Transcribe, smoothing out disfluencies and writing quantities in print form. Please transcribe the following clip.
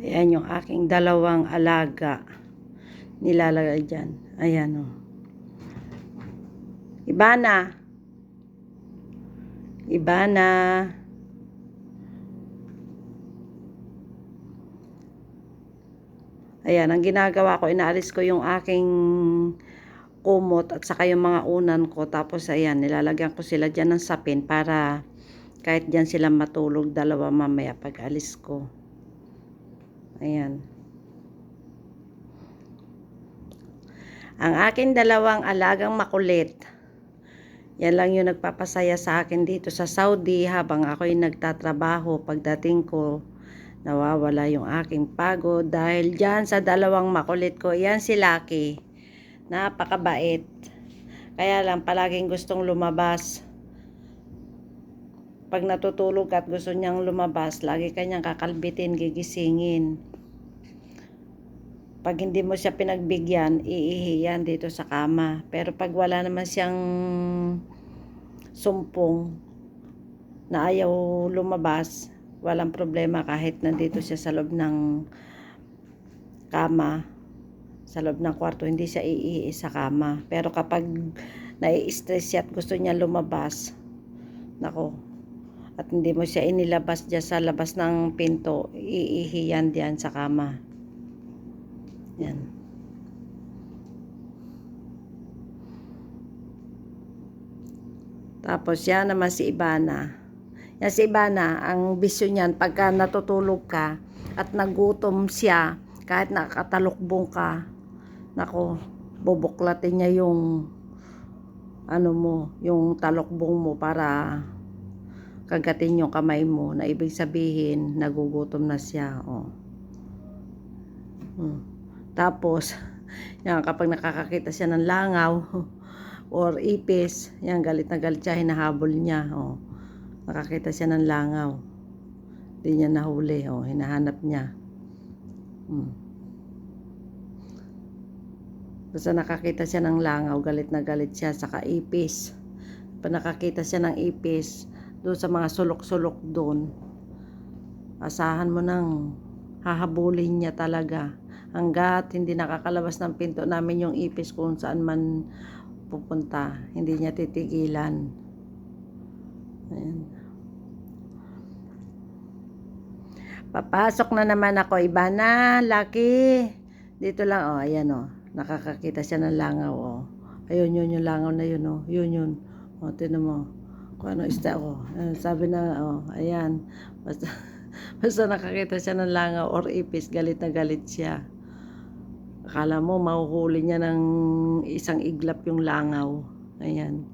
Ayan yung aking dalawang alaga. Nilalagay dyan. Ayan o. Ibana. Ibana. Ayan, ang ginagawa ko, inaalis ko yung aking kumot at saka yung mga unan ko. Tapos ayan, nilalagyan ko sila dyan ng sapin para kahit dyan sila matulog dalawa mamaya pag alis ko. Ayan. Ang aking dalawang alagang makulit. Yan lang yung nagpapasaya sa akin dito sa Saudi habang ako'y nagtatrabaho. Pagdating ko, nawawala yung aking pagod dahil dyan sa dalawang makulit ko. Yan si Lucky. Napakabait. Kaya lang palaging gustong lumabas. Pag natutulog at gusto niyang lumabas, lagi kanyang kakalbitin, gigisingin. Pag hindi mo siya pinagbigyan, iihi yan dito sa kama. Pero pag wala naman siyang sumpong na ayaw lumabas, walang problema kahit nandito siya sa loob ng kama, sa loob ng kwarto, hindi siya iihi sa kama. Pero kapag nai-stress siya at gusto niya lumabas, nako, at hindi mo siya inilabas dyan sa labas ng pinto, iihi yan diyan sa kama. Yan. Tapos yan naman si Ibana. Yan si Ibana, ang bisyo niyan, pagka natutulog ka at nagutom siya, kahit nakatalukbong ka, nako, bubuklatin niya yung ano mo, yung talukbong mo para kagatin yung kamay mo, na ibig sabihin nagugutom na siya. Oh. Tapos yan, kapag nakakakita siya ng langaw or ipis, yan, galit na galit siya, hinahabol niya. Oh. Nakakita siya ng langaw, hindi niya nahuli. Oh, hinahanap niya. Basta nakakita siya ng langaw, galit na galit siya. Saka ipis, pag nakakita siya ng ipis doon sa mga sulok-sulok doon, asahan mo nang hahabulin niya talaga hanggat hindi nakakalabas ng pinto namin yung ipis, kung saan man pupunta, hindi niya titigilan. Ayan. Papasok na naman ako. Ibana, Lucky, dito lang. Oh, ayan oh, nakakakita siya ng langaw. Oh, ayun, yun yung langaw na yun. Oh, yun. Oh, tinan mo kung ano isda. Oh, sabi na, oh, ayan, basta nakakita siya ng langaw or ipis, galit na galit siya. Akala mo mahuhuli niya ng isang iglap yung langaw. Ayan.